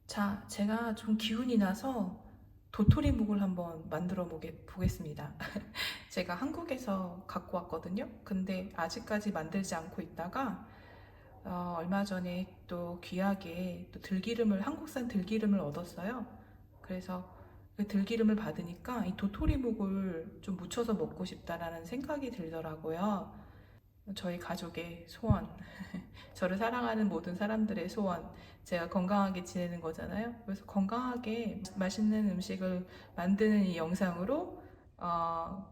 자, 제가 좀 기운이 나서 도토리묵을 한번 만들어 보겠습니다. 제가 한국에서 갖고 왔거든요. 근데 아직까지 만들지 않고 있다가 얼마 전에 또 귀하게 또 한국산 들기름을 얻었어요. 그래서 그 들기름을 받으니까 이 도토리묵을 좀 무쳐서 먹고 싶다라는 생각이 들더라고요. 저희 가족의 소원, 저를 사랑하는 모든 사람들의 소원, 제가 건강하게 지내는 거잖아요. 그래서 건강하게 맛있는 음식을 만드는 이 영상으로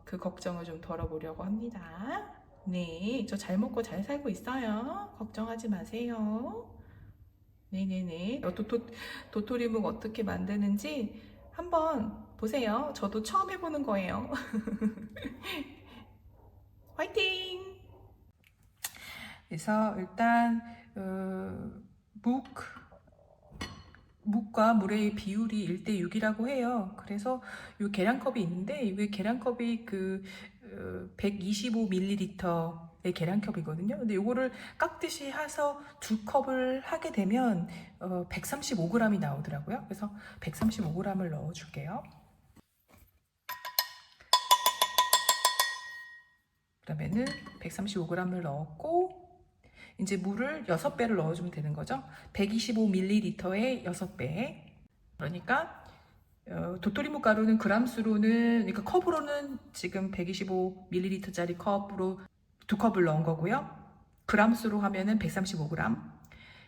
그 걱정을 좀 덜어보려고 합니다. 네, 저 잘 먹고 잘 살고 있어요. 걱정하지 마세요. 네네네. 도토리묵 어떻게 만드는지 한번 보세요. 저도 처음 해보는 거예요. 화이팅! 그래서 일단 묵 묵과 물의 비율이 1대 6이라고 해요. 그래서 이 계량컵이 있는데 이 계량컵이 125ml의 계량컵이거든요. 근데 이거를 깍듯이 해서 두 컵을 하게 되면 135g이 나오더라고요. 그래서 135g을 넣어줄게요. 그러면은 135g을 넣었고 이제 물을 6배를 넣어주면 되는 거죠. 125ml에 6배. 그러니까 도토리묵 가루는 그람수로는, 그러니까 컵으로는 지금 125ml짜리 컵으로 두 컵을 넣은 거고요. 그람수로 하면은 135g.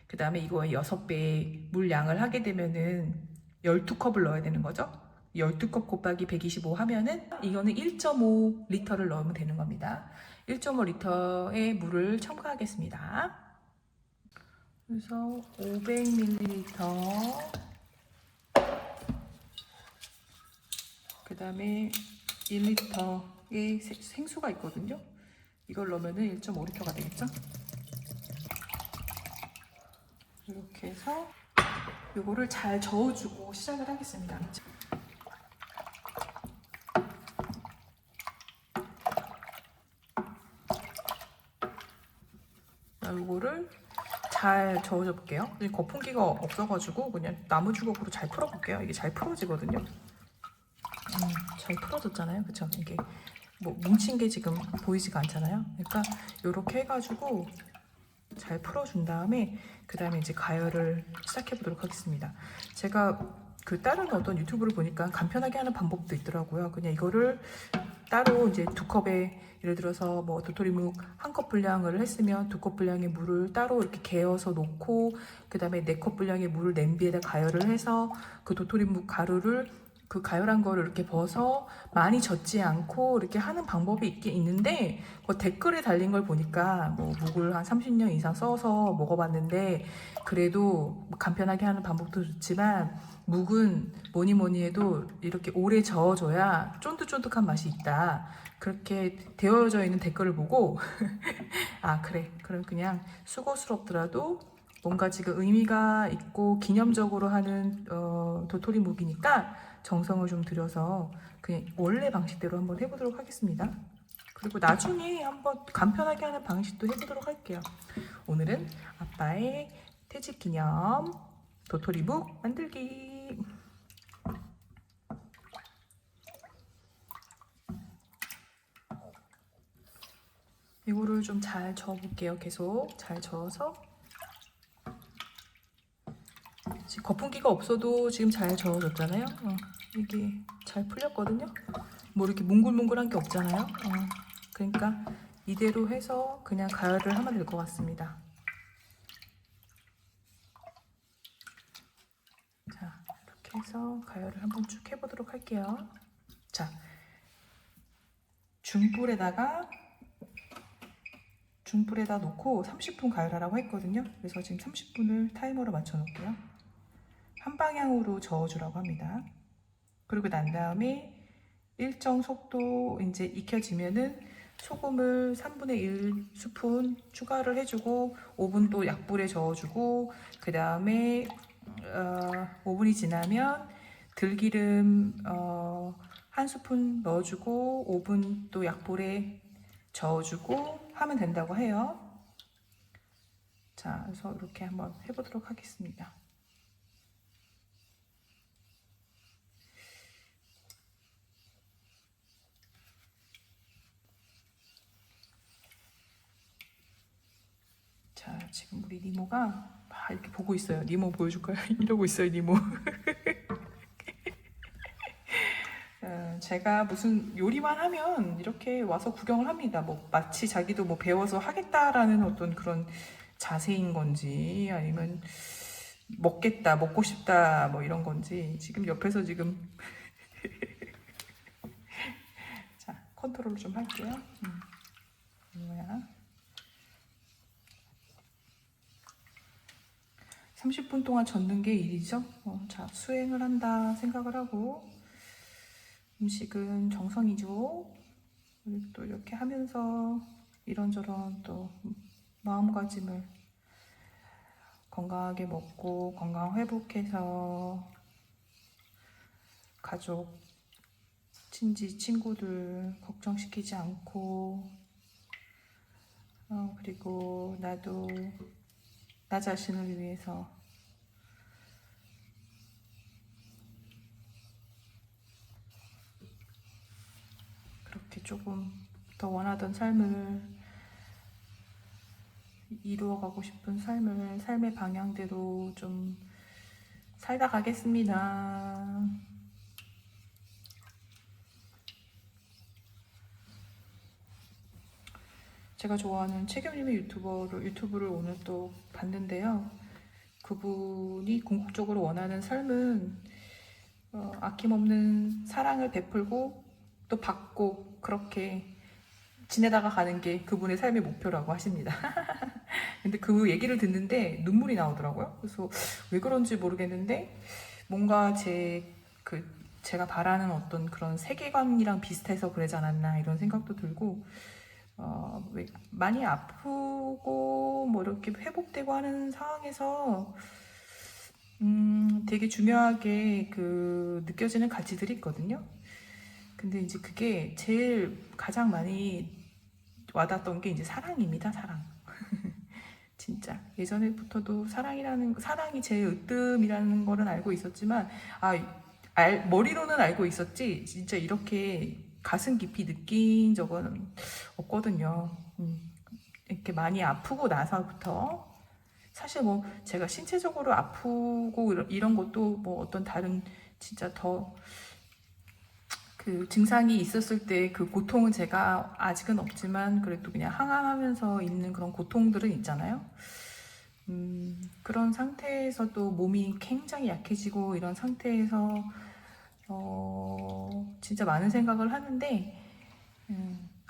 그 다음에 이거에 6배의 물 양을 하게 되면은 12컵을 넣어야 되는 거죠. 12컵 곱하기 125 하면은 이거는 1.5리터를 넣으면 되는 겁니다. 1.5리터의 물을 첨가하겠습니다. 그래서 500ml, 그 다음에 1리터의 생수가 있거든요. 이걸 넣으면 1.5리터가 되겠죠. 이렇게 해서 이거를 잘 저어주고 시작을 하겠습니다. 이거를 잘 저어줘 볼게요. 거품기가 없어가지고 그냥 나무 주걱으로 잘 풀어볼게요. 이게 잘 풀어지거든요. 잘 풀어졌잖아요. 그쵸? 이게 뭐 뭉친 게 지금 보이지가 않잖아요. 그러니까 이렇게 해가지고 잘 풀어준 다음에 그 다음에 이제 가열을 시작해 보도록 하겠습니다. 제가 그 다른 어떤 유튜브를 보니까 간편하게 하는 방법도 있더라고요. 그냥 이거를 따로 이제 두 컵에, 예를 들어서 뭐 도토리묵 한 컵 분량을 했으면 두 컵 분량의 물을 따로 이렇게 개어서 놓고 그 다음에 네 컵 분량의 물을 냄비에다 가열을 해서 그 도토리묵 가루를, 그 가열한 거를 이렇게 벗어 많이 젖지 않고 이렇게 하는 방법이 있긴 있는데, 그 댓글에 달린 걸 보니까 뭐 묵을 한 30년 이상 써서 먹어봤는데 그래도 간편하게 하는 방법도 좋지만 묵은 뭐니 뭐니 해도 이렇게 오래 저어줘야 쫀득쫀득한 맛이 있다, 그렇게 되어져 있는 댓글을 보고 아 그래, 그럼 그냥 수고스럽더라도 뭔가 지금 의미가 있고 기념적으로 하는 도토리묵이니까 정성을 좀 들여서 그냥 원래 방식대로 한번 해보도록 하겠습니다. 그리고 나중에 한번 간편하게 하는 방식도 해보도록 할게요. 오늘은 아빠의 퇴직 기념 도토리묵 만들기. 이거를 좀 잘 저어볼게요. 계속 잘 저어서. 지금 거품기가 없어도 지금 잘 저어졌잖아요. 이게 잘 풀렸거든요. 뭐 이렇게 몽글몽글한 게 없잖아요. 그러니까 이대로 해서 그냥 가열을 하면 될 것 같습니다. 자, 이렇게 해서 가열을 한번 쭉 해보도록 할게요. 자, 중불에다 놓고 30분 가열하라고 했거든요. 그래서 지금 30분을 타이머로 맞춰 놓을게요. 한 방향으로 저어주라고 합니다. 그리고 난 다음에 일정 속도 이제 익혀지면은 소금을 3분의 1 스푼 추가를 해주고 오븐도 약불에 저어주고, 그 다음에 5분이 지나면 들기름 한 스푼 넣어주고 오븐 또 약불에 저어주고 하면 된다고 해요. 자, 그래서 이렇게 한번 해보도록 하겠습니다. 자, 지금 우리 니모가 막 이렇게 보고 있어요. 니모 보여줄까요? 이러고 있어요, 니모. 제가 무슨 요리만 하면 이렇게 와서 구경을 합니다. 뭐 마치 자기도 뭐 배워서 하겠다라는 어떤 그런 자세인 건지 아니면 먹겠다, 먹고 싶다 뭐 이런 건지 지금 옆에서 지금 자 컨트롤 좀 할게요. 뭐야? 30분 동안 젓는 게 일이죠. 자 수행을 한다 생각을 하고 음식은 정성이죠. 그리고 또 이렇게 하면서 이런저런 또 마음가짐을 건강하게 먹고 건강 회복해서 가족, 친지, 친구들 걱정시키지 않고 그리고 나도 나 자신을 위해서 그렇게 조금 더 원하던 삶을 이루어가고 싶은 삶의 방향대로 좀 살다 가겠습니다. 제가 좋아하는 최경님의 유튜브를 오늘 또 봤는데요. 그분이 궁극적으로 원하는 삶은 아낌없는 사랑을 베풀고 또 받고 그렇게 지내다가 가는 게 그분의 삶의 목표라고 하십니다. 근데 그 얘기를 듣는데 눈물이 나오더라고요. 그래서 왜 그런지 모르겠는데 뭔가 제가 바라는 어떤 그런 세계관이랑 비슷해서 그러지 않았나 이런 생각도 들고 많이 아프고 뭐 이렇게 회복되고 하는 상황에서 되게 중요하게 느껴지는 가치들이 있거든요. 근데 이제 그게 제일 가장 많이 와닿았던 게 이제 사랑입니다. 사랑. 진짜 예전에부터도 사랑이 제일 으뜸이라는 거는 알고 있었지만 머리로는 알고 있었지 진짜 이렇게 가슴 깊이 느낀 적은 없거든요. 이렇게 많이 아프고 나서부터 사실 뭐 제가 신체적으로 아프고 이런 것도 뭐 어떤 다른 진짜 더 그 증상이 있었을 때 그 고통은 제가 아직은 없지만 그래도 그냥 항암하면서 있는 그런 고통들은 있잖아요. 그런 상태에서도 몸이 굉장히 약해지고 이런 상태에서 진짜 많은 생각을 하는데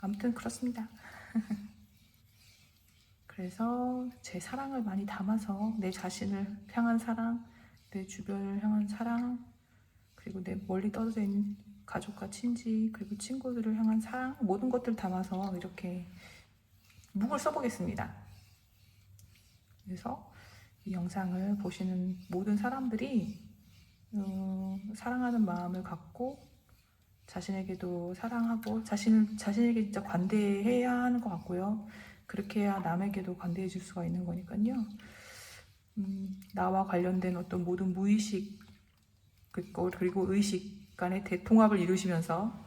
아무튼 그렇습니다. 그래서 제 사랑을 많이 담아서 내 자신을 향한 사랑, 내 주변을 향한 사랑, 그리고 내 멀리 떨어져 있는 가족과 친지, 그리고 친구들을 향한 사랑, 모든 것들 담아서 이렇게 묵을 써보겠습니다. 그래서 이 영상을 보시는 모든 사람들이 사랑하는 마음을 갖고 자신에게도 사랑하고 자신에게 진짜 관대해야 하는 것 같고요. 그렇게 해야 남에게도 관대해 줄 수가 있는 거니까요. 나와 관련된 어떤 모든 무의식 그리고 의식 간의 대통합을 이루시면서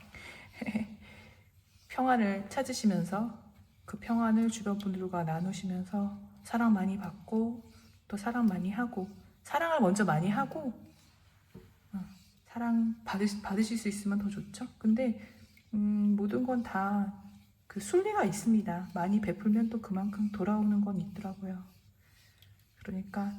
평안을 찾으시면서 그 평안을 주변 분들과 나누시면서 사랑 많이 받고 또 사랑 많이 하고 사랑을 먼저 많이 하고 사랑 받으실 수 있으면 더 좋죠. 근데 모든 건 다 그 순리가 있습니다. 많이 베풀면 또 그만큼 돌아오는 건 있더라고요. 그러니까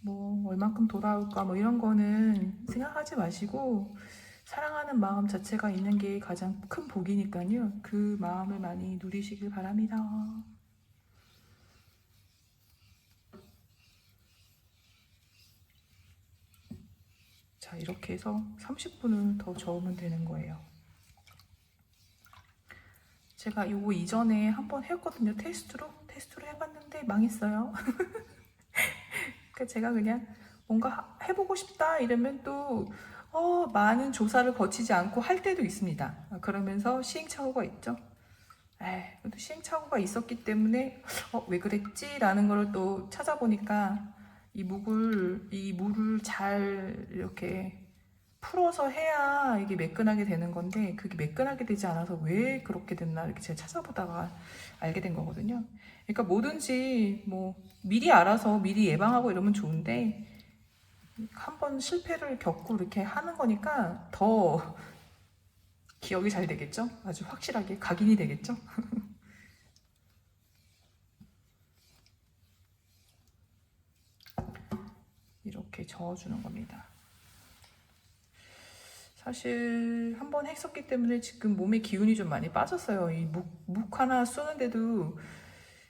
뭐 얼만큼 돌아올까 뭐 이런 거는 생각하지 마시고 사랑하는 마음 자체가 있는 게 가장 큰 복이니까요. 그 마음을 많이 누리시길 바랍니다. 자, 이렇게 해서 30분을 더 저으면 되는 거예요. 제가 이거 이전에 한번 했거든요. 테스트로 해봤는데 망했어요. 그러니까 제가 그냥 뭔가 해보고 싶다 이러면 또 많은 조사를 거치지 않고 할 때도 있습니다. 그러면서 시행착오가 있죠. 또 시행착오가 있었기 때문에 왜 그랬지? 라는 거를 또 찾아보니까 이 물을 잘 이렇게 풀어서 해야 이게 매끈하게 되는 건데 그게 매끈하게 되지 않아서 왜 그렇게 됐나 이렇게 제가 찾아보다가 알게 된 거거든요. 그러니까 뭐든지 뭐 미리 알아서 미리 예방하고 이러면 좋은데 한번 실패를 겪고 이렇게 하는 거니까 더 기억이 잘 되겠죠? 아주 확실하게 각인이 되겠죠? 이렇게 저어주는 겁니다. 사실 한번 했었기 때문에 지금 몸에 기운이 좀 많이 빠졌어요. 이 묵 하나 쏘는데도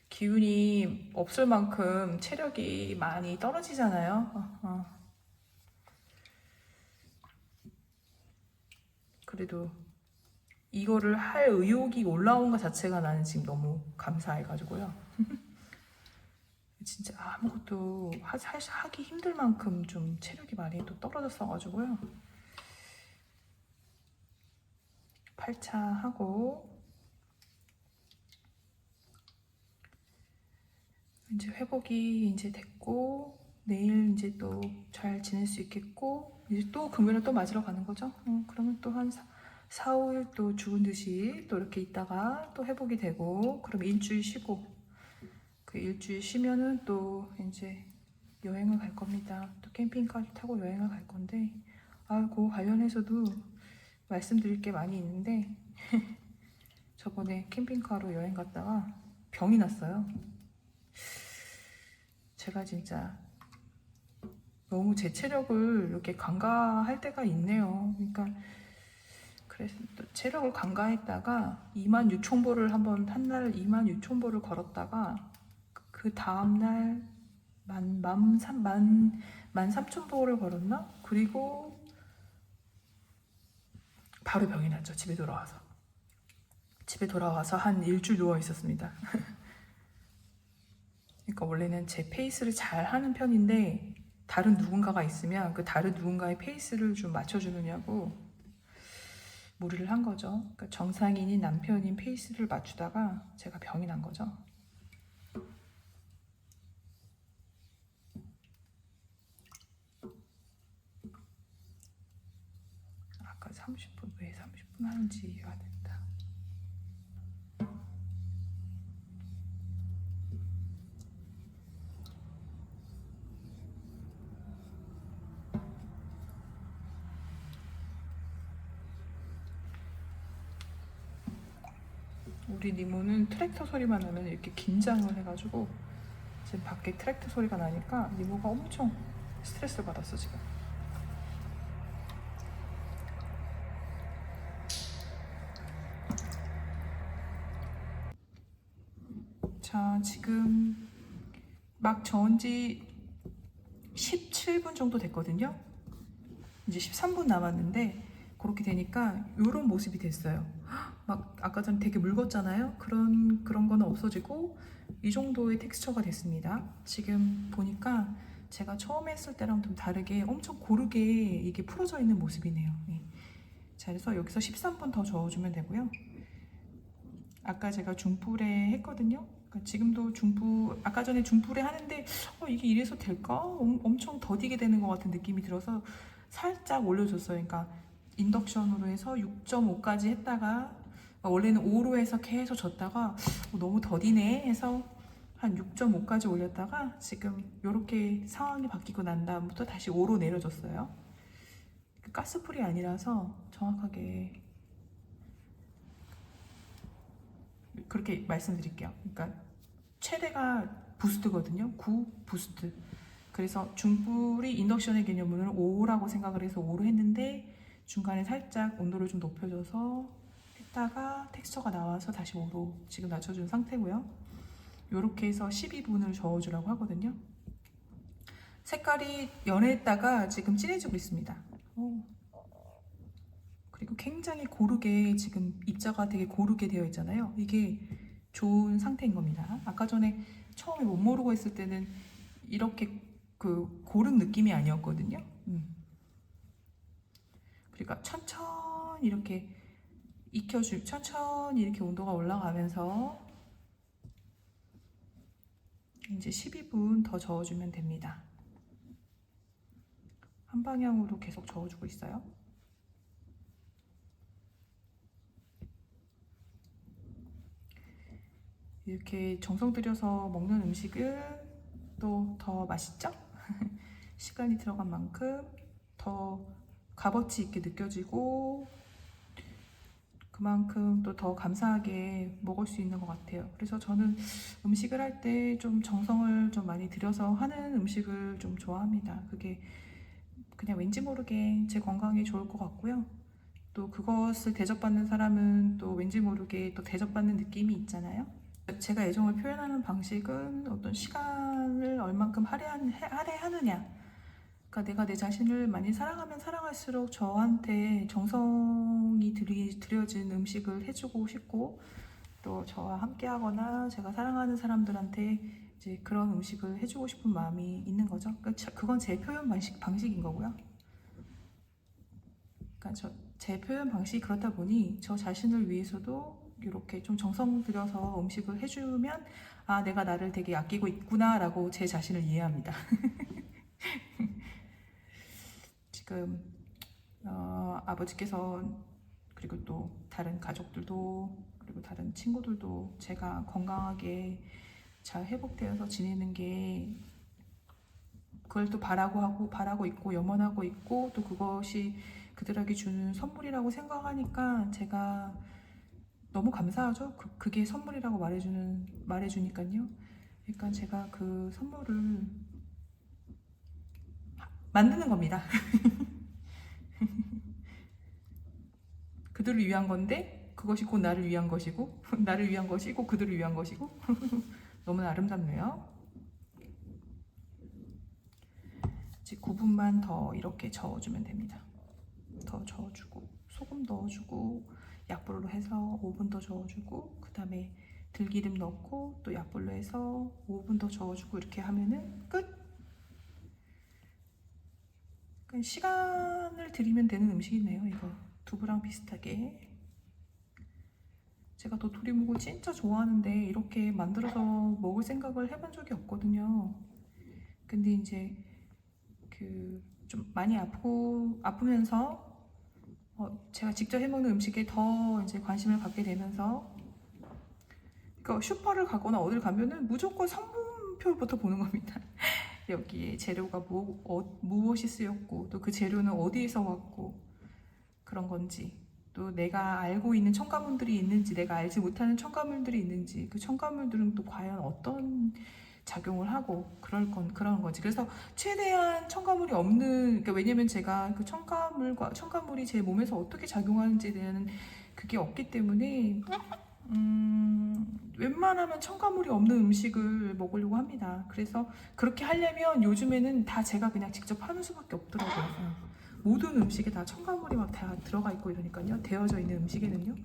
기운이 없을 만큼 체력이 많이 떨어지잖아요. 그래도 이거를 할 의욕이 올라온 것 자체가 나는 지금 너무 감사해가지고요. 진짜 아무것도 하기 힘들 만큼 좀 체력이 많이 또 떨어졌어가지고요. 8차 하고 이제 회복이 이제 됐고 내일 이제 또 잘 지낼 수 있겠고 이제 또 금요일에 또 맞으러 가는 거죠. 그러면 또 한 4, 5일 또 죽은 듯이 또 이렇게 있다가 또 회복이 되고 그럼 일주일 쉬고 그 일주일 쉬면은 또 이제 여행을 갈 겁니다. 또 캠핑카를 타고 여행을 갈 건데 그 관련해서도 말씀드릴 게 많이 있는데 저번에 캠핑카로 여행 갔다가 병이 났어요. 제가 진짜 너무 제 체력을 이렇게 간과할 때가 있네요. 그러니까 그래서 또 체력을 간과했다가 26,000보를 한날 26,000보를 걸었다가 그 다음날 13,000보를 걸었나? 그리고 바로 병이 났죠. 집에 돌아와서 한 일주일 누워 있었습니다. 그러니까 원래는 제 페이스를 잘 하는 편인데 다른 누군가가 있으면 그 다른 누군가의 페이스를 좀 맞춰주느냐고 무리를 한 거죠. 그러니까 정상인인 남편인 페이스를 맞추다가 제가 병이 난 거죠. 아까 30분 왜 30분 하는지 이해가 안 된다. 우리 니모는 트랙터 소리만 나면 이렇게 긴장을 해가지고 지금 밖에 트랙터 소리가 나니까 니모가 엄청 스트레스를 받았어 지금. 자, 지금 막 저은 지 17분 정도 됐거든요. 이제 13분 남았는데 그렇게 되니까 이런 모습이 됐어요. 막 아까 전 되게 묽었잖아요. 그런 거는 없어지고 이 정도의 텍스처가 됐습니다. 지금 보니까 제가 처음 했을 때랑 좀 다르게 엄청 고르게 이게 풀어져 있는 모습이네요. 네. 자, 그래서 여기서 13분 더 저어주면 되고요. 아까 제가 중불에 했거든요. 그러니까 지금도 중불, 아까 전에 중불에 하는데 이게 이래서 될까? 엄청 더디게 되는 것 같은 느낌이 들어서 살짝 올려줬어요. 그러니까 인덕션으로 해서 6.5까지 했다가 원래는 5로 해서 계속 줬다가 너무 더디네 해서 한 6.5까지 올렸다가 지금 이렇게 상황이 바뀌고 난 다음부터 다시 5로 내려줬어요. 가스불이 아니라서 정확하게 그렇게 말씀드릴게요. 그러니까 최대가 부스트거든요. 9 부스트. 그래서 중불이 인덕션의 개념으로는 5라고 생각을 해서 5로 했는데 중간에 살짝 온도를 좀 높여줘서 했다가 텍스처가 나와서 다시 5로 지금 낮춰준 상태고요. 이렇게 해서 12분을 저어주라고 하거든요. 색깔이 연했다가 지금 진해지고 있습니다. 그리고 굉장히 고르게 지금 입자가 되게 고르게 되어 있잖아요. 이게 좋은 상태인 겁니다. 아까 전에 처음에 못 모르고 했을 때는 이렇게 그 고른 느낌이 아니었거든요. 그러니까 천천히 이렇게 천천히 이렇게 온도가 올라가면서 이제 12분 더 저어주면 됩니다. 한 방향으로 계속 저어주고 있어요. 이렇게 정성 들여서 먹는 음식은 또 더 맛있죠? 시간이 들어간 만큼 더 값어치 있게 느껴지고 그만큼 또 더 감사하게 먹을 수 있는 것 같아요. 그래서 저는 음식을 할 때 좀 정성을 좀 많이 들여서 하는 음식을 좀 좋아합니다. 그게 그냥 왠지 모르게 제 건강에 좋을 것 같고요. 또 그것을 대접받는 사람은 또 왠지 모르게 또 대접받는 느낌이 있잖아요. 제가 애정을 표현하는 방식은 어떤 시간을 얼만큼 할애하느냐. 그러니까 내가 내 자신을 많이 사랑하면 사랑할수록 저한테 정성이 들여진 음식을 해주고 싶고 또 저와 함께 하거나 제가 사랑하는 사람들한테 이제 그런 음식을 해주고 싶은 마음이 있는 거죠. 그러니까 그건 제 표현 방식인 거고요. 그러니까 제 표현 방식이 그렇다 보니 저 자신을 위해서도 이렇게 좀 정성 들여서 음식을 해주면 아 내가 나를 되게 아끼고 있구나 라고 제 자신을 이해합니다. 지금 아버지께서 그리고 또 다른 가족들도 그리고 다른 친구들도 제가 건강하게 잘 회복되어서 지내는 게 그걸 또 바라고 있고 염원하고 있고 또 그것이 그들에게 주는 선물이라고 생각하니까 제가 너무 감사하죠. 그게 선물이라고 말해주니까요. 그러니까 제가 그 선물을 만드는 겁니다. 그들을 위한 건데 그것이 곧 나를 위한 것이고 나를 위한 것이 고 그들을 위한 것이고 너무나 아름답네요. 이제 9분만 더 이렇게 저어주면 됩니다. 더 저어주고 소금 넣어주고 약불로 해서 5분 더 저어주고 그 다음에 들기름 넣고 또 약불로 해서 5분 더 저어주고 이렇게 하면은 끝! 시간을 들이면 되는 음식이네요. 이거 두부랑 비슷하게. 제가 도토리묵을 진짜 좋아하는데 이렇게 만들어서 먹을 생각을 해본 적이 없거든요. 근데 이제 그 좀 많이 아프면서 제가 직접 해먹는 음식에 더 이제 관심을 갖게 되면서 그러니까 슈퍼를 가거나 어딜 가면은 무조건 성분표부터 보는 겁니다. 여기에 재료가 무엇이 쓰였고 또 그 재료는 어디에서 왔고 그런 건지 또 내가 알고 있는 첨가물들이 있는지 내가 알지 못하는 첨가물들이 있는지 그 첨가물들은 또 과연 어떤 작용을 하고 그런 거지. 그래서 최대한 첨가물이 없는 그러니까 왜냐면 제가 그 첨가물이 제 몸에서 어떻게 작용하는지에 대한 그게 없기 때문에 웬만하면 첨가물이 없는 음식을 먹으려고 합니다. 그래서 그렇게 하려면 요즘에는 다 제가 그냥 직접 하는 수밖에 없더라고요. 모든 음식에 다 첨가물이 막 다 들어가 있고 이러니까요. 데워져 있는 음식에는요.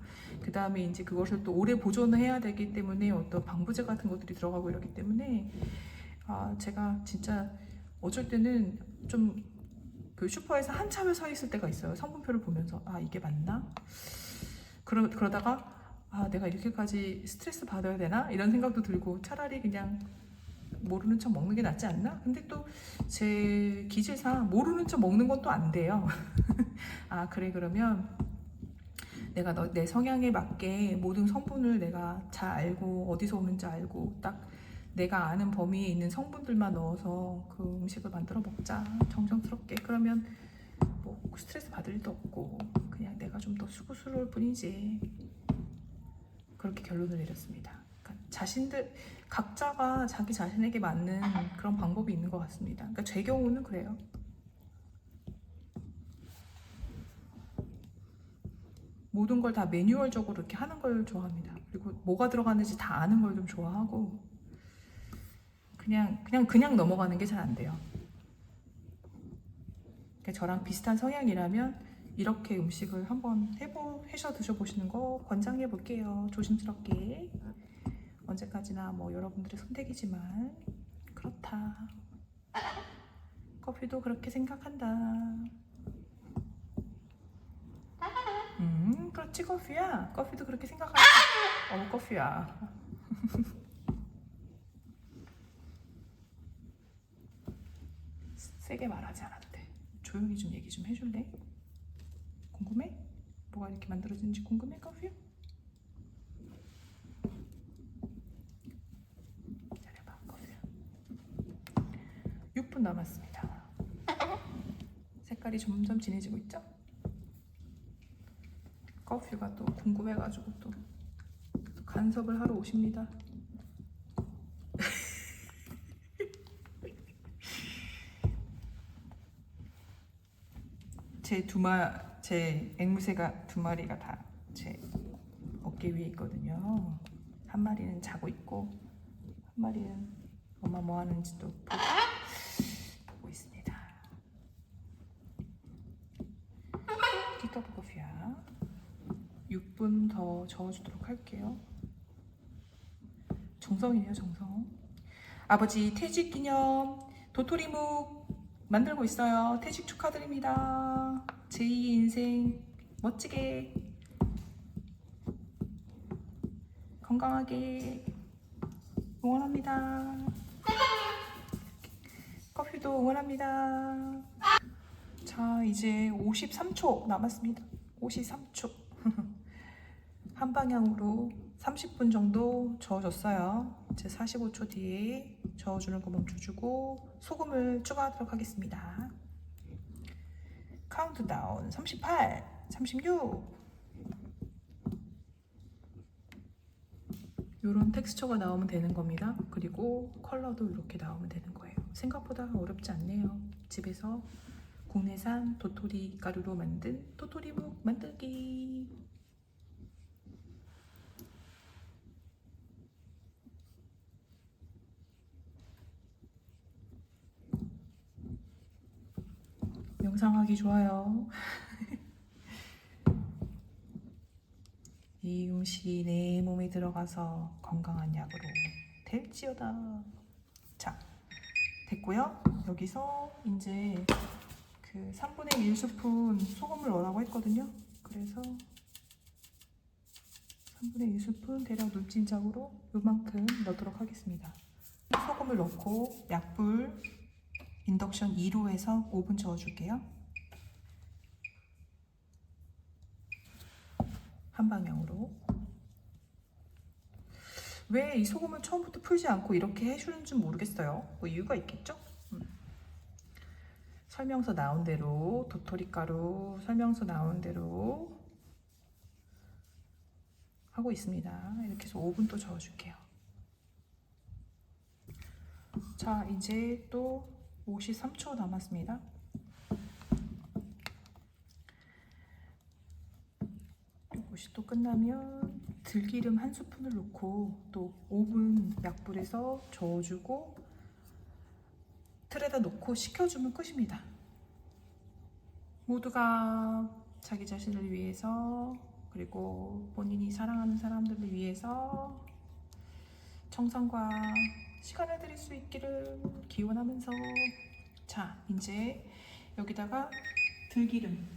그 다음에 이제 그것을 또 오래 보존을 해야 되기 때문에 어떤 방부제 같은 것들이 들어가고 이러기 때문에 제가 진짜 어쩔 때는 좀 그 슈퍼에서 한참을 서 있을 때가 있어요. 성분표를 보면서 이게 맞나? 그러다가 내가 이렇게까지 스트레스 받아야 되나? 이런 생각도 들고 차라리 그냥 모르는 척 먹는 게 낫지 않나? 근데 또 제 기질상 모르는 척 먹는 건 또 안 돼요. 그래 그러면 내가 내 성향에 맞게 모든 성분을 내가 잘 알고 어디서 오는지 알고 딱 내가 아는 범위에 있는 성분들만 넣어서 그 음식을 만들어 먹자 정성스럽게. 그러면 뭐 스트레스 받을 일도 없고 그냥 내가 좀 더 수고스러울 뿐이지. 그렇게 결론을 내렸습니다. 그러니까 각자가 자기 자신에게 맞는 그런 방법이 있는 것 같습니다. 그러니까 제 경우는 그래요. 모든 걸 다 매뉴얼적으로 이렇게 하는 걸 좋아합니다. 그리고 뭐가 들어가는지 다 아는 걸 좀 좋아하고 그냥 넘어가는 게 잘 안 돼요. 그러니까 저랑 비슷한 성향이라면 이렇게 음식을 한번 해서 드셔보시는 거 권장해 볼게요. 조심스럽게. 언제까지나 뭐 여러분들의 선택이지만 그렇다. 커피도 그렇게 생각한다. 그렇지 커피야. 커피도 그렇게 생각하지. 커피야. 세게 말하지 않아도 돼. 조용히 좀 얘기 좀 해줄래? 궁금해? 뭐가 이렇게 만들어지는지 궁금해 커피? 1분 남았습니다. 색깔이 점점 진해지고 있죠? 커피가 또 궁금해가지고 또 간섭을 하러 오십니다. 제 앵무새가 2마리가 다 제 어깨 위에 있거든요. 한 마리는 자고 있고 한 마리는 엄마 뭐 하는지도 보고 있습니다. 티커프 커피야. 6분 더 저어주도록 할게요. 정성이에요, 정성. 아버지 퇴직 기념 도토리묵 만들고 있어요. 퇴직 축하드립니다. 제2의 인생 멋지게 건강하게 응원합니다. 커피도 응원합니다. 자, 이제 53초 남았습니다. 53초. 한 방향으로 30분 정도 저어줬어요. 이제 45초 뒤에 저어주는 거 멈춰주고 소금을 추가하도록 하겠습니다. 카운트다운 38, 36. 이런 텍스처가 나오면 되는 겁니다. 그리고 컬러도 이렇게 나오면 되는 거예요. 생각보다 어렵지 않네요. 집에서 국내산 도토리 가루로 만든 도토리묵 만들기. 명상하기 좋아요. 이 음식이 내 몸에 들어가서 건강한 약으로 될지어다. 자, 됐고요. 여기서 이제 그 3분의 1스푼 소금을 넣으라고 했거든요. 그래서 3분의 1스푼 대략 눈진작으로 요만큼 넣도록 하겠습니다. 소금을 넣고 약불 인덕션 2로 해서 5분 저어줄게요. 한 방향으로. 왜 이 소금을 처음부터 풀지 않고 이렇게 해주는지 모르겠어요. 뭐 이유가 있겠죠? 설명서 나온 대로 도토리 가루 설명서 나온 대로 하고 있습니다. 이렇게 해서 5분 또 저어줄게요. 자, 이제 또 53초 남았습니다. 이것이 또 끝나면 들기름 1스푼을 넣고 또 5분 약불에서 저어주고 틀에다 놓고 식혀주면 끝입니다. 모두가 자기 자신을 위해서 그리고 본인이 사랑하는 사람들을 위해서 정성과 시간을 들일 수 있기를 기원하면서 자, 이제 여기다가 들기름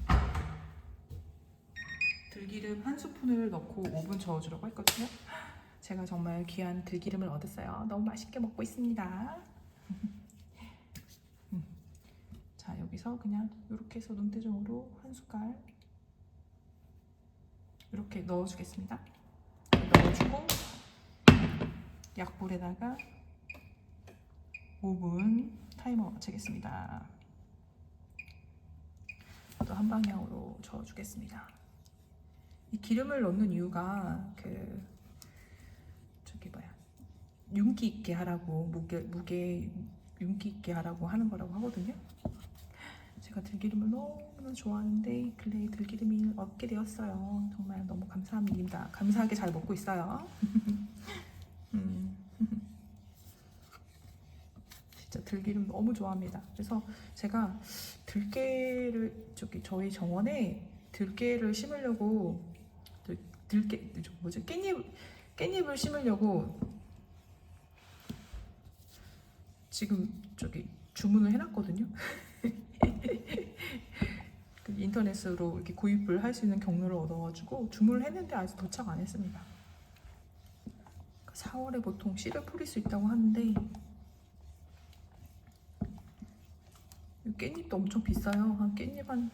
1스푼을 넣고 5분 저어주려고 했거든요. 제가 정말 귀한 들기름을 얻었어요. 너무 맛있게 먹고 있습니다. 자, 여기서 그냥 이렇게 해서 눈대중으로 한 숟갈 이렇게 넣어주겠습니다. 넣어주고 약불에다가 5분 타이머 맞추겠습니다. 또 한 방향으로 저어주겠습니다. 이 기름을 넣는 이유가 윤기 있게 하라고 무게 윤기 있게 하라고 하는 거라고 하거든요. 제가 들기름을 너무 좋아하는데 근래 들기름이 얻게 되었어요. 정말 너무 감사합니다. 감사하게 잘 먹고 있어요. 진짜 들기름 너무 좋아합니다. 그래서 제가 들깨를 저희 정원에 들깨를 심으려고 깻잎을 심으려고 지금 주문을 해놨거든요. 인터넷으로 이렇게 구입을 할 수 있는 경로를 얻어가지고 주문을 했는데 아직 도착 안 했습니다. 4월에 보통 씨를 뿌릴 수 있다고 하는데 깻잎도 엄청 비싸요. 한 깻잎 한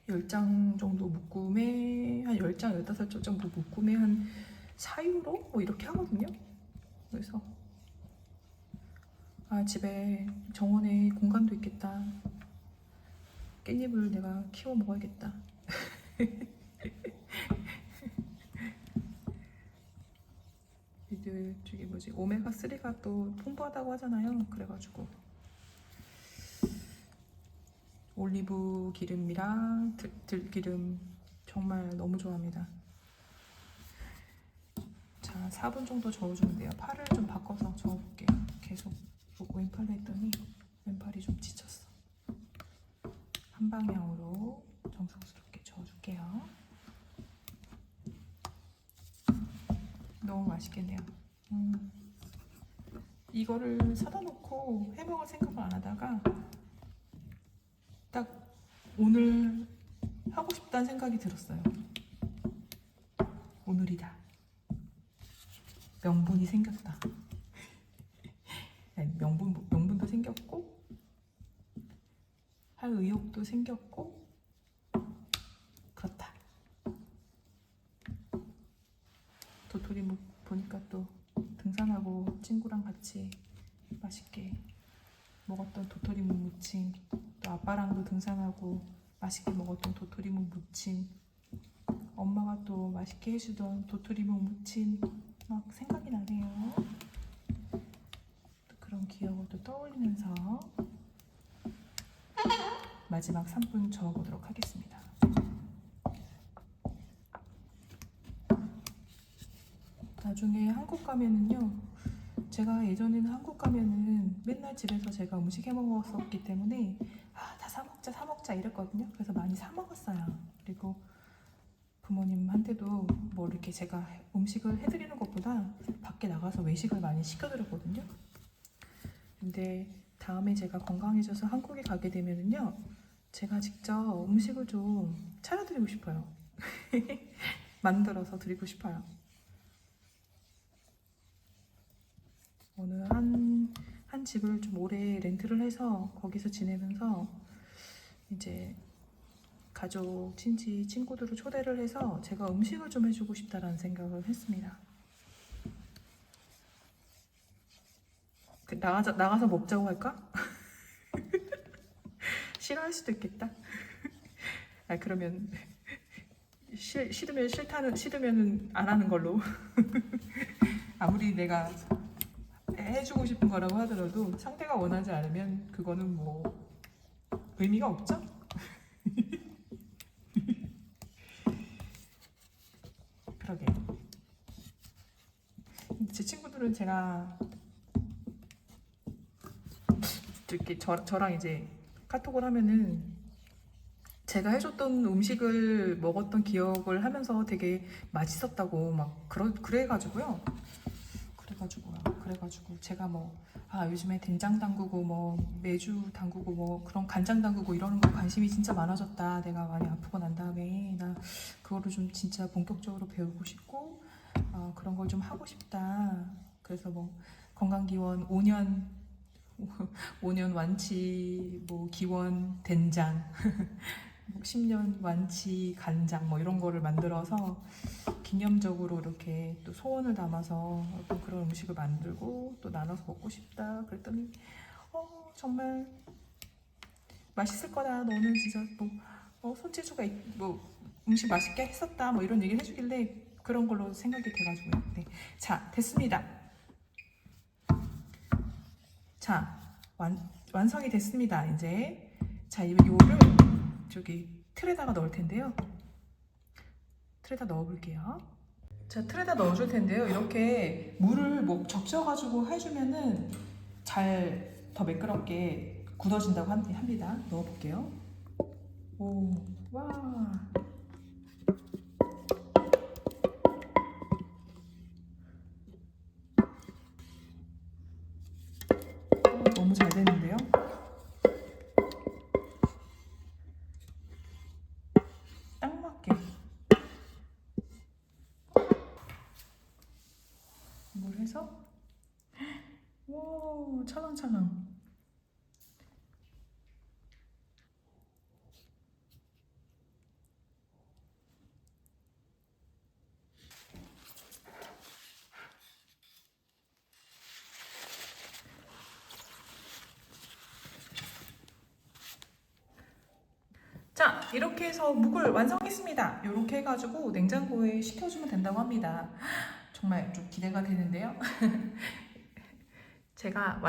10장 정도 묶음에 한 10장, 15장 정도 묶음에 한 4유로? 뭐 이렇게 하거든요. 그래서 아, 집에 정원에 공간도 있겠다. 깻잎을 내가 키워 먹어야겠다. 저기 뭐지, 오메가3가 또 풍부하다고 하잖아요. 그래가지고 올리브 기름이랑 들기름 정말 너무 좋아합니다. 자, 4분 정도 저어주면 돼요. 팔을 좀 바꿔서 저어볼게요. 계속 왼팔로 했더니 왼팔이 좀 지쳤어. 한 방향으로 정성스럽게 저어줄게요. 너무 맛있겠네요. 이거를 사다 놓고 해먹을 생각을 안 하다가 딱 오늘 하고 싶다는 생각이 들었어요. 오늘이다. 명분이 생겼다. 명분도 생겼고 할 의욕도 생겼고 그렇다. 도토리묵 보니까 또 등산하고 친구랑 같이 맛있게 먹었던 도토리묵 무침, 또 아빠랑도 등산하고 맛있게 먹었던 도토리묵 무침, 엄마가 또 맛있게 해주던 도토리묵 무침 막 생각이 나네요. 또 그런 기억을 또 떠올리면서 마지막 3분 저어보도록 하겠습니다. 나중에 한국 가면은요, 제가 예전에는 한국 가면은 맨날 집에서 제가 음식 해 먹었었기 때문에 다 사 먹자 이랬거든요. 그래서 많이 사 먹었어요. 그리고 부모님한테도 뭐 이렇게 제가 음식을 해드리는 것보다 밖에 나가서 외식을 많이 시켜드렸거든요. 근데 다음에 제가 건강해져서 한국에 가게 되면은요, 제가 직접 음식을 좀 차려드리고 싶어요. 만들어서 드리고 싶어요. 어느 한 집을 좀 오래 렌트를 해서 거기서 지내면서 이제 가족, 친지, 친구들을 초대를 해서 제가 음식을 좀 해주고 싶다라는 생각을 했습니다. 나가서 먹자고 할까? 싫어할 수도 있겠다. 그러면 싫으면 안 하는 걸로. 아무리 내가 해주고 싶은 거라고 하더라도 상대가 원하지 않으면 그거는 뭐 의미가 없죠? 그러게. 제 친구들은 제가 이렇게 저랑 이제 카톡을 하면은 제가 해줬던 음식을 먹었던 기억을 하면서 되게 맛있었다고 막 그래가지고 제가 뭐 요즘에 된장 담그고 뭐 매주 담그고 뭐 그런 간장 담그고 이러는 거 관심이 진짜 많아졌다. 내가 많이 아프고 난 다음에 나 그거를 좀 진짜 본격적으로 배우고 싶고 그런 걸 좀 하고 싶다. 그래서 뭐 건강기원 5년 완치 뭐 기원 된장 10년 완치 간장 뭐 이런 거를 만들어서 기념적으로 이렇게 또 소원을 담아서 어떤 그런 음식을 만들고 또 나눠서 먹고 싶다. 그랬더니 정말 맛있을 거다. 너는 진짜 뭐 손재주가 뭐 음식 맛있게 했었다. 뭐 이런 얘기를 해주길래 그런 걸로 생각이 돼가지고요. 네. 자, 됐습니다. 자, 완성이 됐습니다. 이제 자, 이거를 저기 틀에다가 넣을 텐데요. 틀에다 넣어볼게요. 자, 틀에다 넣어줄 텐데요. 이렇게 물을 뭐 적셔가지고 해주면은 잘 더 매끄럽게 굳어진다고 합니다. 넣어볼게요. 오, 와. 너무 잘 됐는데요. 딱 맞게 물 해서 와, 찰랑찰랑. 이렇게 해서 묵을 완성했습니다. 이렇게 해가지고 냉장고에 식혀주면 된다고 합니다. 정말 좀 기대가 되는데요. 제가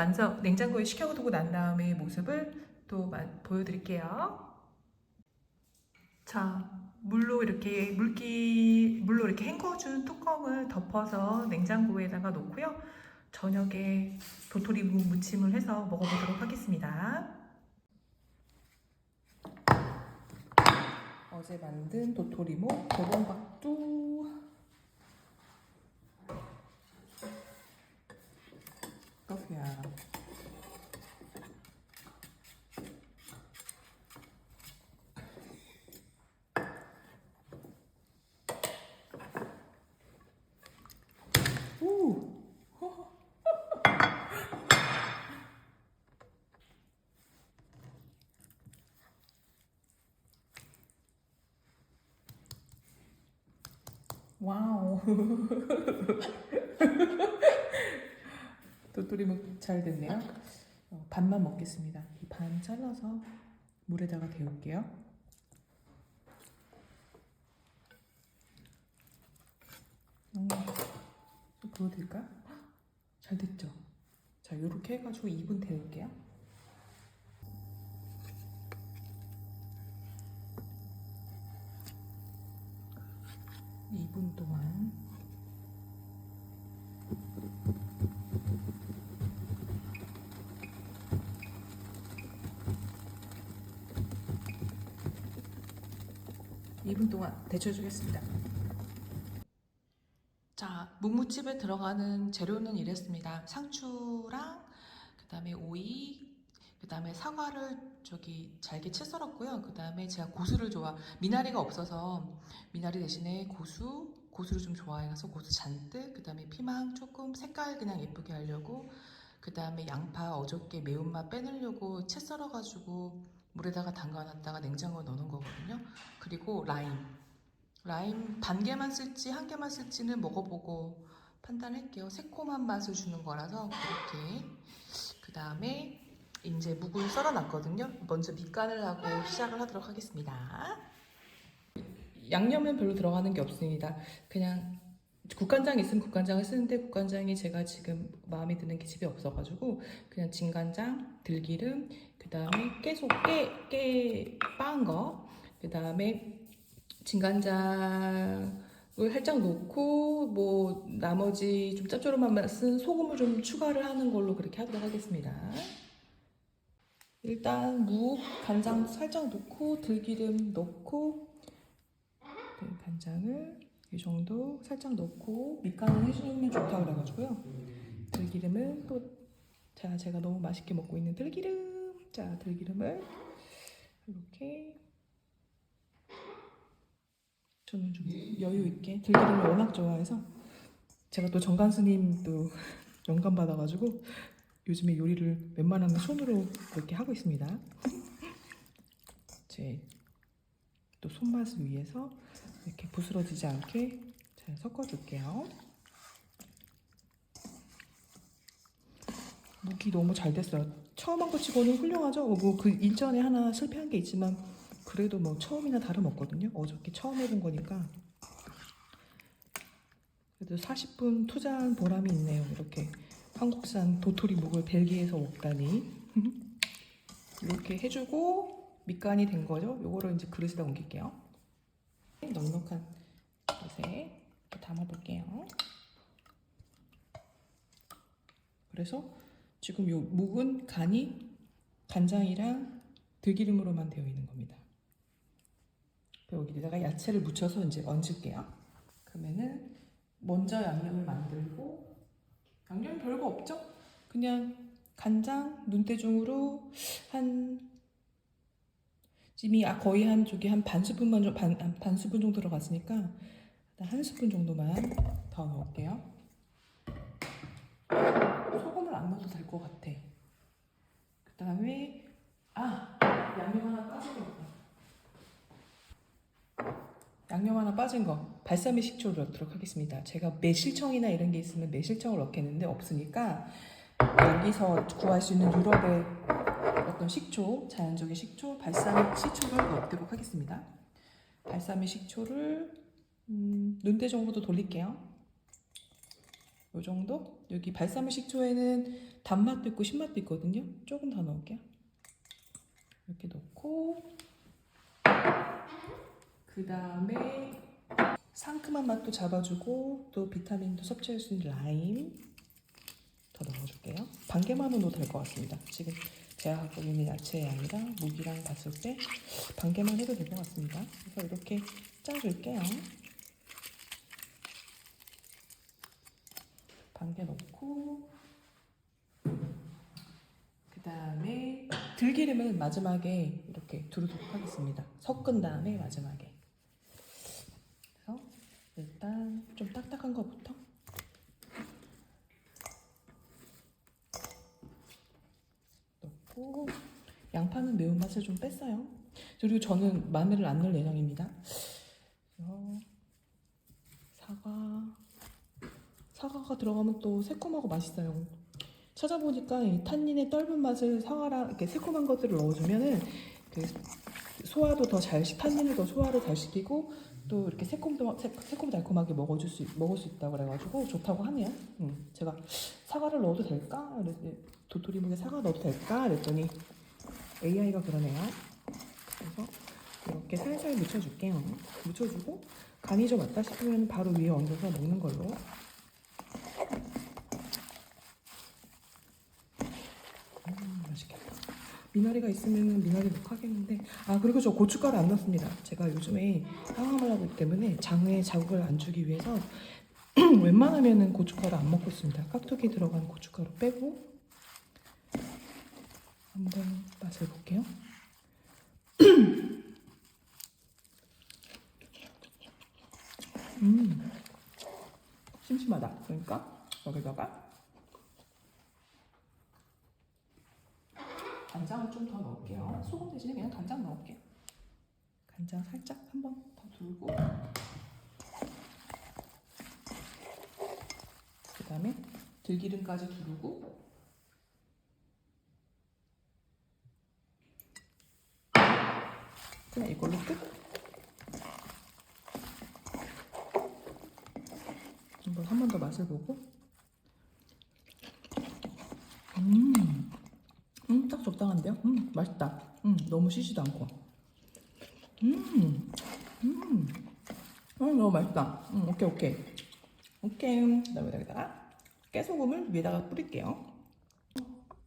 냉장고에 식혀두고 난 다음에 모습을 또 보여드릴게요. 자, 물로 이렇게 헹궈준 뚜껑을 덮어서 냉장고에다가 놓고요. 저녁에 도토리묵 무침을 해서 먹어보도록 하겠습니다. 어제 만든 도토리묵 도봉박두 떡이야. 오! 와우. 도토리묵 잘 됐네요. 반만 먹겠습니다. 이 반 잘라서 물에다가 데울게요. 좀 보여드릴까요? 잘 됐죠? 자, 이렇게 해가지고 2분 데울게요. 2분 동안 데쳐주겠습니다. 자, 묵무침에 들어가는 재료는 이랬습니다. 상추랑 그다음에 오이, 그다음에 사과를 잘게 채 썰었고요. 그다음에 제가 미나리가 없어서 미나리 대신에 고수를 좀 좋아해서 고수 잔뜩, 그다음에 피망 조금 색깔 그냥 예쁘게 하려고, 그다음에 양파 어저께 매운맛 빼내려고 채 썰어가지고 물에다가 담가놨다가 냉장고에 넣어놓은 거거든요. 그리고 라임 반 개만 쓸지 한 개만 쓸지는 먹어보고 판단할게요. 새콤한 맛을 주는 거라서 그렇게. 그 다음에 이제 묵을 썰어놨거든요. 먼저 밑간을 하고 시작을 하도록 하겠습니다. 양념은 별로 들어가는 게 없습니다. 그냥 국간장 있으면 국간장을 쓰는데 국간장이 제가 지금 마음에 드는 게 집에 없어가지고 그냥 진간장, 들기름, 그 다음에 깨 빻은 거, 그 다음에 진간장을 살짝 넣고 뭐 나머지 좀 짭조름한 맛은 소금을 좀 추가를 하는 걸로 그렇게 하도록 하겠습니다. 일단 묵, 간장 살짝 넣고 들기름 넣고 간장을 이 정도 살짝 넣고 밑간을 해주면 좋다고 그래가지고요. 들기름은 또 제가 너무 맛있게 먹고 있는 들기름. 자, 들기름을 이렇게 저는 좀 여유 있게 들기름을 워낙 좋아해서 제가 또 정관 스님도 영감 받아가지고 요즘에 요리를 웬만하면 손으로 이렇게 하고 있습니다. 제 또 손맛을 위해서 이렇게 부스러지지 않게 잘 섞어줄게요. 묵이 너무 잘 됐어요. 처음 한 거 치고는 훌륭하죠. 뭐 그 일전에 하나 실패한 게 있지만 그래도 뭐 처음이나 다름없거든요. 어저께 처음 해본 거니까. 그래도 40분 투자한 보람이 있네요. 이렇게 한국산 도토리 묵을 벨기에에서 먹다니. 이렇게 해주고 밑간이 된 거죠. 요거를 이제 그릇에다 옮길게요. 넉넉한 그릇에 담아볼게요. 그래서 지금 요 묵은 간이 간장이랑 들기름으로만 되어 있는 겁니다. 여기다가 야채를 묻혀서 이제 얹을게요. 그러면은 먼저 양념을 만들고, 양념 별거 없죠? 그냥 간장 눈대중으로 찜이 거의 한 반 스푼 정도 들어갔으니까 한 스푼 정도만 더 넣을게요. 소금을 안 넣어도 될 것 같아. 그 다음에 양념 하나 빠진 거 발사믹 식초를 넣도록 하겠습니다. 제가 매실청이나 이런 게 있으면 매실청을 넣겠는데 없으니까 여기서 구할 수 있는 유럽의 말았던 식초, 자연적인 식초, 발사믹 식초를 넣도록 하겠습니다. 발사믹 식초를 눈대 정도 돌릴게요. 요 정도? 여기 발사믹 식초에는 단맛도 있고 신맛도 있거든요. 조금 더 넣을게요. 이렇게 넣고 그 다음에 상큼한 맛도 잡아주고 또 비타민도 섭취할 수 있는 라임 더 넣어줄게요. 반 개만 넣어도 될 것 같습니다. 지금 제가 갖고 있는 야채의 양이랑 무기랑 봤을 때 반 개만 해도 될 것 같습니다. 그래서 이렇게 짜줄게요. 반 개 넣고 그 다음에 들기름은 마지막에 이렇게 두르도록 하겠습니다. 섞은 다음에 마지막에. 그래서 일단 좀 딱딱한 거부터 넣고 양파는 매운맛을 좀 뺐어요. 그리고 저는 마늘을 안 넣을 예정입니다. 그래서 사과가 들어가면 또 새콤하고 맛있어요. 찾아보니까 이 탄닌의 떫은 맛을 사과랑 이렇게 새콤한 것들을 넣어주면은 그 소화도 더 잘, 탄닌을 더 소화를 잘 시키고 또 이렇게 새콤달콤하게 먹을 수 있다고 그래가지고 좋다고 하네요. 제가 사과를 넣어도 될까? 그랬더니 도토리묵에 사과 넣어도 될까? 그랬더니 AI가 그러네요. 그래서 이렇게 살살 묻혀줄게요. 묻혀주고 간이 좀 왔다 싶으면 바로 위에 얹어서 먹는 걸로. 맛있겠다. 미나리가 있으면 미나리 넣고 하겠는데 그리고 저 고춧가루 안 넣습니다. 제가 요즘에 항암을 하고 있기 때문에 장에 자극을 안 주기 위해서 웬만하면은 고춧가루 안 먹고 있습니다. 깍두기 들어간 고춧가루 빼고 한번 맛을 볼게요. 심심하다. 그러니까 여기다가 간장을 좀 더 넣을게요. 소금 대신에 그냥 간장 넣을게요. 간장 살짝 한번 더 두르고 그 다음에 들기름까지 두르고 그냥 이걸로 끝. 한 번 더 맛을 보고 딱 적당한데요? 맛있다. 너무 시지도 않고 너무 맛있다. 오케이. 그다음에 여기다가 깨소금을 위에다가 뿌릴게요.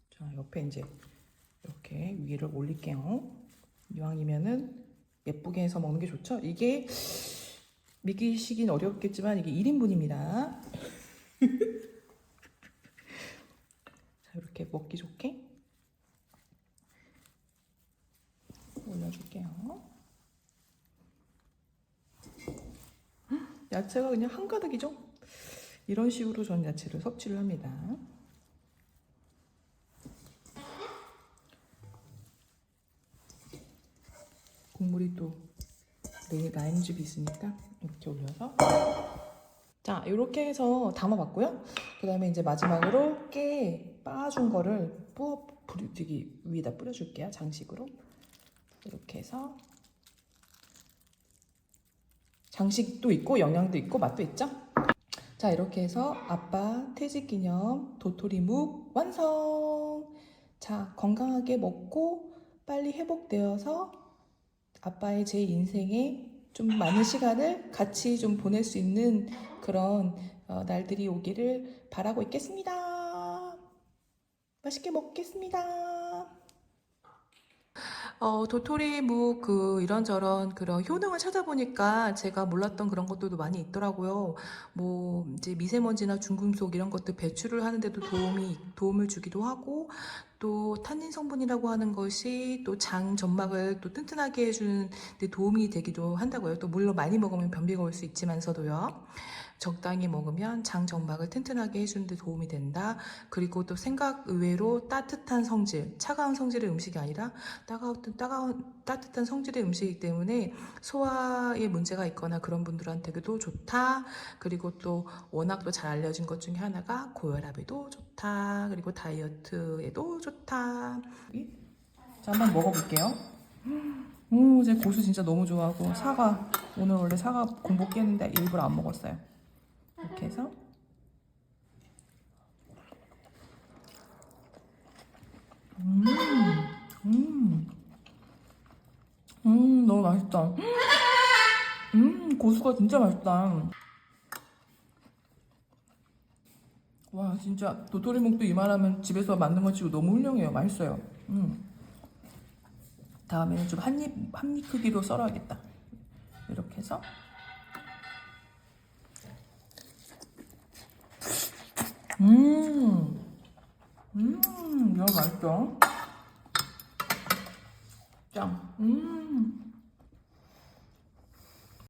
자, 옆에 이제 이렇게 위를 올릴게요. 이왕이면은 예쁘게 해서 먹는 게 좋죠? 이게 믿기시긴 어렵겠지만 이게 1인분입니다. 자, 이렇게 먹기 좋게 올려줄게요. 야채가 그냥 한가득이죠? 이런 식으로 전 야채를 섭취를 합니다. 국물이 또 라임즙이 있으니까 이렇게 올려서 자, 이렇게 해서 담아봤고요. 그 다음에 이제 마지막으로 깨 빻아준 거를 여기 위에다 뿌려줄게요. 장식으로 이렇게 해서 장식도 있고 영양도 있고 맛도 있죠. 자, 이렇게 해서 아빠 퇴직기념 도토리묵 완성. 자, 건강하게 먹고 빨리 회복되어서 아빠의 제 인생에 좀 많은 시간을 같이 좀 보낼 수 있는 그런 날들이 오기를 바라고 있겠습니다. 맛있게 먹겠습니다. 도토리묵 이런저런 그런 효능을 찾아보니까 제가 몰랐던 그런 것들도 많이 있더라고요. 뭐 이제 미세먼지나 중금속 이런 것들 배출을 하는데도 도움을 주기도 하고 또 탄닌 성분이라고 하는 것이 또 장 점막을 또 튼튼하게 해주는 데 도움이 되기도 한다고요. 또 물론 많이 먹으면 변비가 올 수 있지만서도요. 적당히 먹으면 장 점막을 튼튼하게 해주는 데 도움이 된다. 그리고 또 생각 의외로 따뜻한 성질, 차가운 성질의 음식이 아니라 따뜻한 성질의 음식이기 때문에 소화에 문제가 있거나 그런 분들한테도 좋다. 그리고 또 워낙 또 잘 알려진 것 중에 하나가 고혈압에도 좋다. 그리고 다이어트에도 좋다. 자, 한번 먹어볼게요. 제 고수 진짜 너무 좋아하고 사과 오늘 원래 사과 공복 깨는데 일부러 안 먹었어요. 이렇게 해서 너무 맛있다. 고수가 진짜 맛있다. 와, 진짜 도토리묵도 이만하면 집에서 만든 거 치고 너무 훌륭해요. 맛있어요. 다음에는 좀 한 입 크기로 썰어야겠다. 이렇게 해서 너무 맛있죠? 짱.